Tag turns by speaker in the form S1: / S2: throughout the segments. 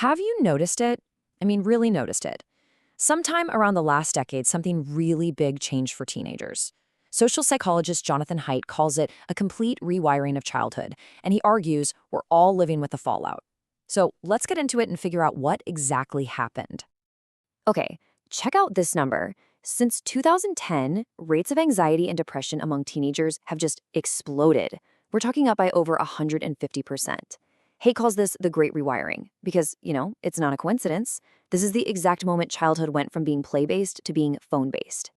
S1: Have you noticed it? I mean, really noticed it. Sometime around the last decade, something really big changed for teenagers. Social psychologist Jonathan Haidt calls it a complete rewiring of childhood, and he argues we're all living with the fallout. So let's get into it and figure out what exactly happened.
S2: Okay, check out this number. Since 2010, rates of anxiety and depression among teenagers have just exploded. We're talking up by over 150%. Hay calls this the Great Rewiring because, it's not a coincidence. This is the exact moment childhood went from being play-based to being phone-based.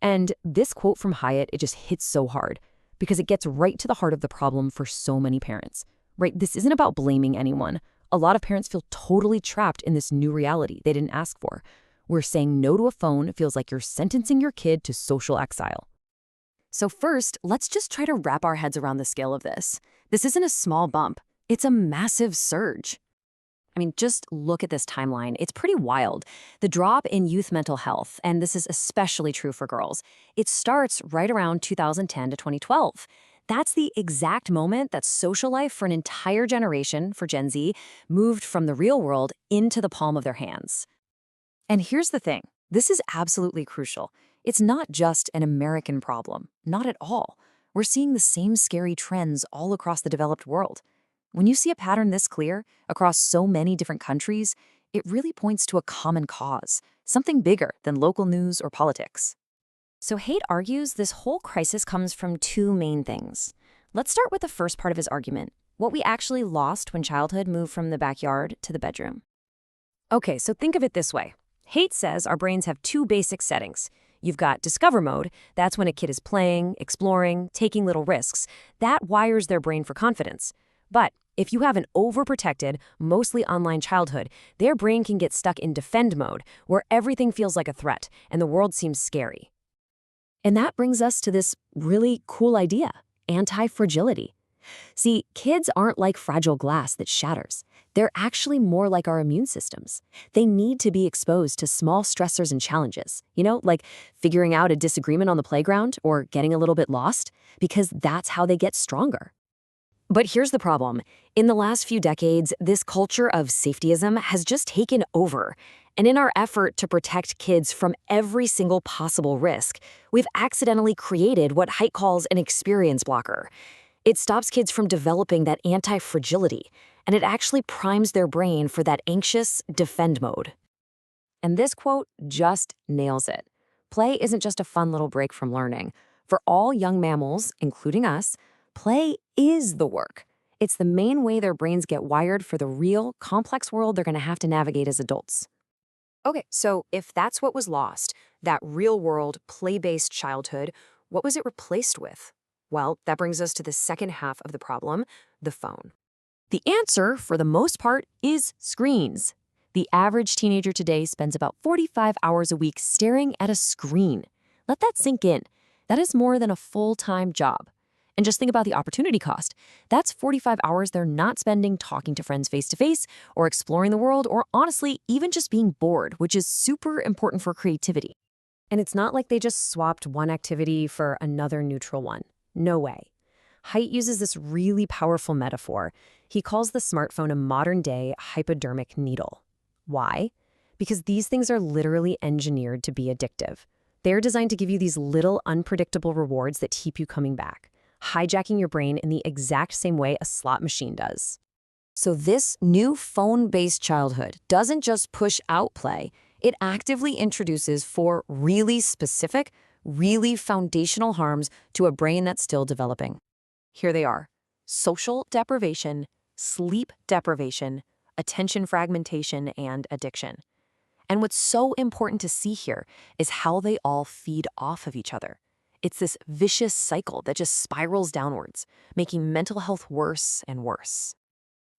S1: And this quote from Hyatt, it just hits so hard because it gets right to the heart of the problem for so many parents, right? This isn't about blaming anyone. A lot of parents feel totally trapped in this new reality they didn't ask for, where saying no to a phone feels like you're sentencing your kid to social exile.
S2: So first, let's just try to wrap our heads around the scale of this. This isn't a small bump. It's a massive surge. I mean, just look at this timeline. It's pretty wild. The drop in youth mental health, and this is especially true for girls, it starts right around 2010 to 2012. That's the exact moment that social life for an entire generation, for Gen Z, moved from the real world into the palm of their hands. And here's the thing. This is absolutely crucial. It's not just an American problem. Not at all. We're seeing the same scary trends all across the developed world. When you see a pattern this clear across so many different countries, it really points to a common cause, something bigger than local news or politics.
S1: So Haidt argues this whole crisis comes from two main things. Let's start with the first part of his argument, what we actually lost when childhood moved from the backyard to the bedroom. Okay, so think of it this way. Haidt says our brains have two basic settings. You've got discover mode, that's when a kid is playing, exploring, taking little risks. That wires their brain for confidence. But if you have an overprotected, mostly online childhood, their brain can get stuck in defend mode, where everything feels like a threat and the world seems scary. And that brings us to this really cool idea, anti-fragility. See, kids aren't like fragile glass that shatters. They're actually more like our immune systems. They need to be exposed to small stressors and challenges, like figuring out a disagreement on the playground or getting a little bit lost, because that's how they get stronger. But here's the problem. In the last few decades, this culture of safetyism has just taken over. And in our effort to protect kids from every single possible risk, we've accidentally created what Haidt calls an experience blocker. It stops kids from developing that anti-fragility, and it actually primes their brain for that anxious defend mode. And this quote just nails it. Play isn't just a fun little break from learning. For all young mammals, including us, play is the work. It's the main way their brains get wired for the real, complex world they're going to have to navigate as adults. Okay, so if that's what was lost, that real-world, play-based childhood, what was it replaced with? Well, that brings us to the second half of the problem, the phone. The answer, for the most part, is screens. The average teenager today spends about 45 hours a week staring at a screen. Let that sink in. That is more than a full-time job. And just think about the opportunity cost. That's 45 hours they're not spending talking to friends face-to-face or exploring the world or honestly, even just being bored, which is super important for creativity. And it's not like they just swapped one activity for another neutral one. No way. Haidt uses this really powerful metaphor. He calls the smartphone a modern-day hypodermic needle. Why? Because these things are literally engineered to be addictive. They're designed to give you these little unpredictable rewards that keep you coming back, hijacking your brain in the exact same way a slot machine does. So this new phone-based childhood doesn't just push out play, it actively introduces four really specific, really foundational harms to a brain that's still developing. Here they are: social deprivation, sleep deprivation, attention fragmentation, and addiction. And what's so important to see here is how they all feed off of each other. It's this vicious cycle that just spirals downwards, making mental health worse and worse.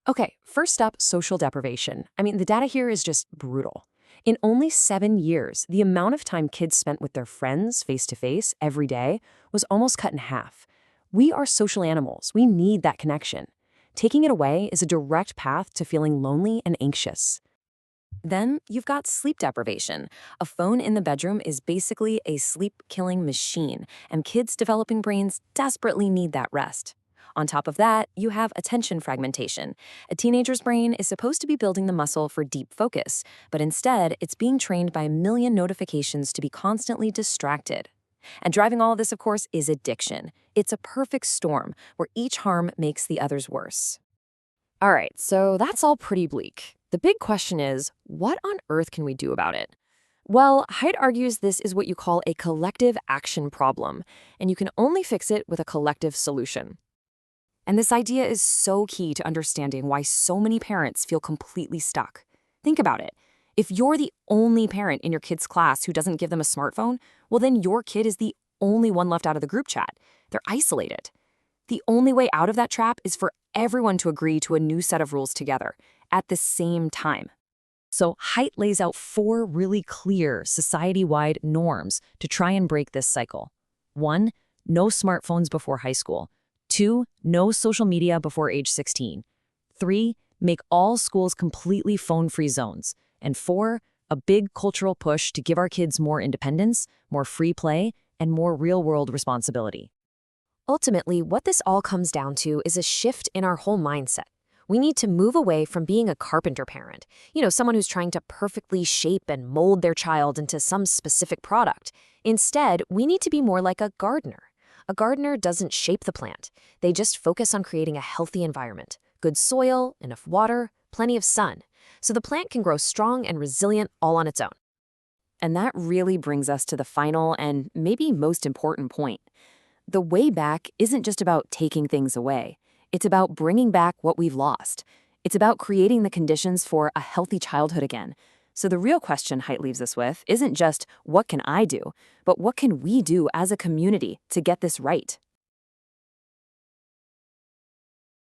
S1: Okay, first up, social deprivation. I mean, the data here is just brutal. In only 7 years, the amount of time kids spent with their friends face-to-face every day was almost cut in half. We are social animals. We need that connection. Taking it away is a direct path to feeling lonely and anxious. Then you've got sleep deprivation. A phone in the bedroom is basically a sleep-killing machine, and kids' developing brains desperately need that rest.
S2: On top of that, you have attention fragmentation. A teenager's brain is supposed to be building the muscle for deep focus, but instead, it's being trained by a million notifications to be constantly distracted. And driving all of this, of course, is addiction. It's a perfect storm where each harm makes the others worse. All right, so that's all pretty bleak. The big question is, what on earth can we do about it? Well, Haidt argues this is what you call a collective action problem, and you can only fix it with a collective solution. And this idea is so key to understanding why so many parents feel completely stuck. Think about it. If you're the only parent in your kid's class who doesn't give them a smartphone, well, then your kid is the only one left out of the group chat. They're isolated. The only way out of that trap is for everyone to agree to a new set of rules together at the same time. So Haidt lays out 4 really clear society-wide norms to try and break this cycle. 1, no smartphones before high school. 2, no social media before age 16. 3, make all schools completely phone-free zones. And 4, a big cultural push to give our kids more independence, more free play, and more real-world responsibility. Ultimately, what this all comes down to is a shift in our whole mindset. We need to move away from being a carpenter parent, someone who's trying to perfectly shape and mold their child into some specific product. Instead, we need to be more like a gardener. A gardener doesn't shape the plant. They just focus on creating a healthy environment, good soil, enough water, plenty of sun, so the plant can grow strong and resilient all on its own. And that really brings us to the final and maybe most important point. The way back isn't just about taking things away. It's about bringing back what we've lost. It's about creating the conditions for a healthy childhood again. So the real question Haidt leaves us with isn't just, what can I do? But what can we do as a community to get this right?